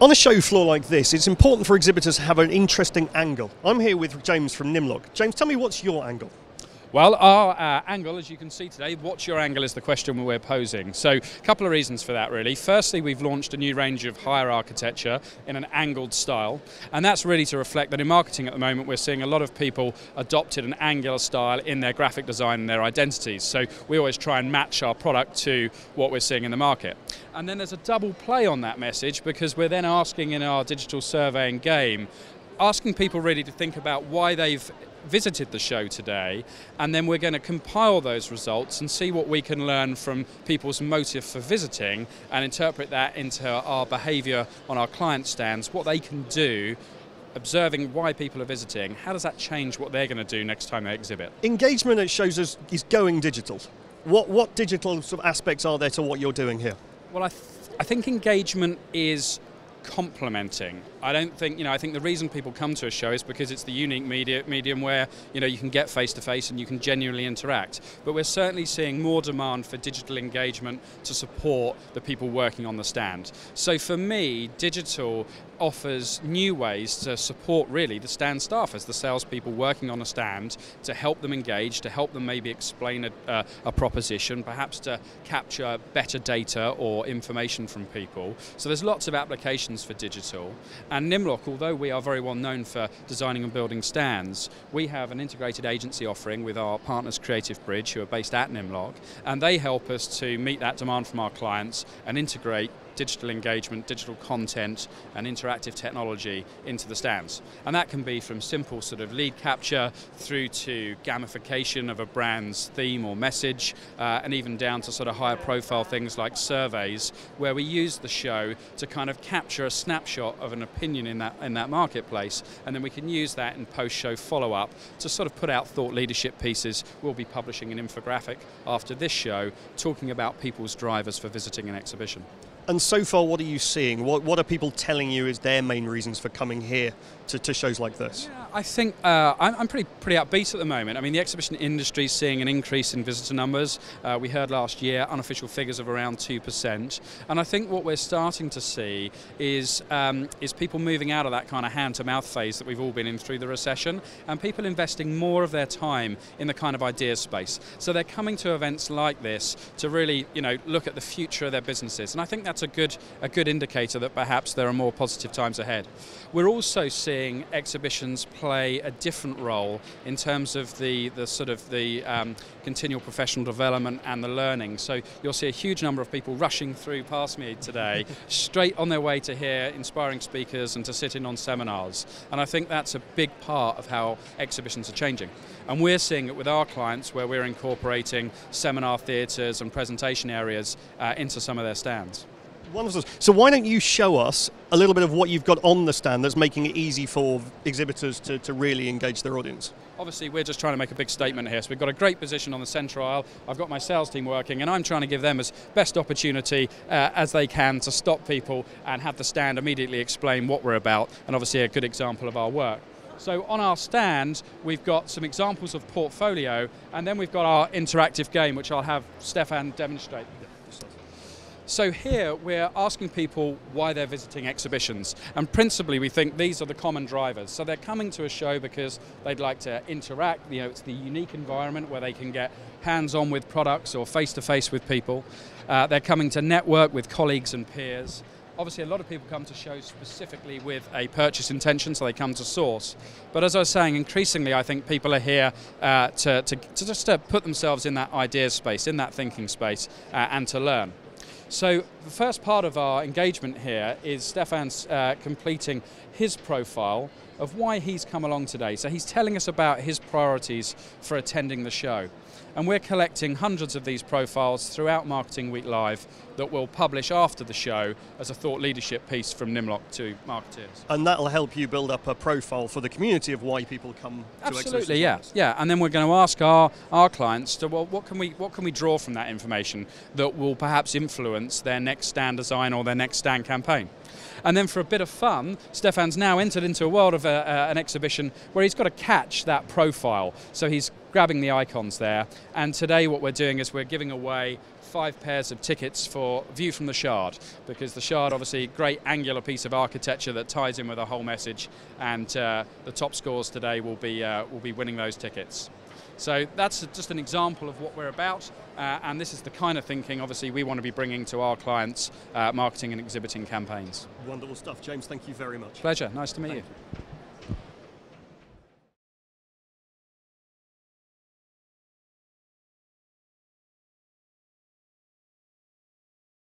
On a show floor like this, it's important for exhibitors to have an interesting angle. I'm here with James from Nimlok. James, tell me, what's your angle? Well, our angle, as you can see today, what's your angle is the question we're posing. So a couple of reasons for that, really. Firstly, we've launched a new range of higher architecture in an angled style, and that's really to reflect that in marketing at the moment we're seeing a lot of people adopted an angular style in their graphic design and their identities. So we always try and match our product to what we're seeing in the market. And then there's a double play on that message, because we're then asking in our digital surveying game, asking people really to think about why they've visited the show today, and then we're going to compile those results and see what we can learn from people's motive for visiting and interpret that into our behaviour on our client stands, what they can do, observing why people are visiting. How does that change what they're going to do next time they exhibit? Engagement, it shows us, is going digital. What digital sort of aspects are there to what you're doing here? Well, I think engagement is complementing. I don't think, I think the reason people come to a show is because it's the unique medium where, you can get face to face and you can genuinely interact. But we're certainly seeing more demand for digital engagement to support the people working on the stand. So for me, digital offers new ways to support really the stand staff as the salespeople working on a stand, to help them engage, to help them maybe explain a proposition, perhaps to capture better data or information from people. So there's lots of applications for digital. And Nimlok, although we are very well known for designing and building stands, we have an integrated agency offering with our partners Creative Bridge, who are based at Nimlok, and they help us to meet that demand from our clients and integrate digital engagement, digital content and interactive technology into the stands. And that can be from simple sort of lead capture through to gamification of a brand's theme or message, and even down to sort of higher profile things like surveys, where we use the show to kind of capture a snapshot of an opinion in that marketplace, and then we can use that in post-show follow-up to sort of put out thought leadership pieces. We'll be publishing an infographic after this show talking about people's drivers for visiting an exhibition. And so far, what are you seeing? What are people telling you is their main reasons for coming here to shows like this? Yeah, I think I'm pretty upbeat at the moment. I mean, the exhibition industry is seeing an increase in visitor numbers. We heard last year unofficial figures of around 2%, and I think what we're starting to see is people moving out of that kind of hand-to-mouth phase that we've all been in through the recession, and people investing more of their time in the kind of ideas space. So they're coming to events like this to really, look at the future of their businesses, and I think that's a good indicator that perhaps there are more positive times ahead. We're also seeing exhibitions play a different role in terms of the continual professional development and the learning. So you'll see a huge number of people rushing through past me today, straight on their way to hear inspiring speakers and to sit in on seminars. And I think that's a big part of how exhibitions are changing. And we're seeing it with our clients, where we're incorporating seminar theatres and presentation areas into some of their stands. Wonderful. So why don't you show us a little bit of what you've got on the stand that's making it easy for exhibitors to really engage their audience? Obviously, we're just trying to make a big statement here. So we've got a great position on the centre aisle. I've got my sales team working, and I'm trying to give them as best opportunity as they can to stop people and have the stand immediately explain what we're about, and obviously a good example of our work. So on our stand, we've got some examples of portfolio, and then we've got our interactive game, which I'll have Stefan demonstrate. So here we're asking people why they're visiting exhibitions, and principally we think these are the common drivers. So they're coming to a show because they'd like to interact, it's the unique environment where they can get hands-on with products or face-to-face with people. They're coming to network with colleagues and peers. Obviously, a lot of people come to shows specifically with a purchase intention, so they come to source. But as I was saying, increasingly, I think people are here to just put themselves in that ideas space, in that thinking space, and to learn. So the first part of our engagement here is Stefan's completing his profile of why he's come along today. So he's telling us about his priorities for attending the show. And we're collecting hundreds of these profiles throughout Marketing Week Live that we'll publish after the show as a thought leadership piece from Nimlok to marketeers. And that'll help you build up a profile for the community of why people come to exhibitions. Absolutely, yeah. And then we're going to ask our clients to, well, what can we draw from that information that will perhaps influence their next next stand design or their next stand campaign. And then for a bit of fun, Stefan's now entered into a world of an exhibition where he's got to catch that profile. So he's grabbing the icons there. And today what we're doing is we're giving away 5 pairs of tickets for View from the Shard, because the Shard, obviously, great angular piece of architecture that ties in with the whole message. And the top scores today will be winning those tickets. So that's just an example of what we're about, and this is the kind of thinking, obviously, we want to be bringing to our clients' marketing and exhibiting campaigns. Wonderful stuff. James, thank you very much. Pleasure. Nice to meet you.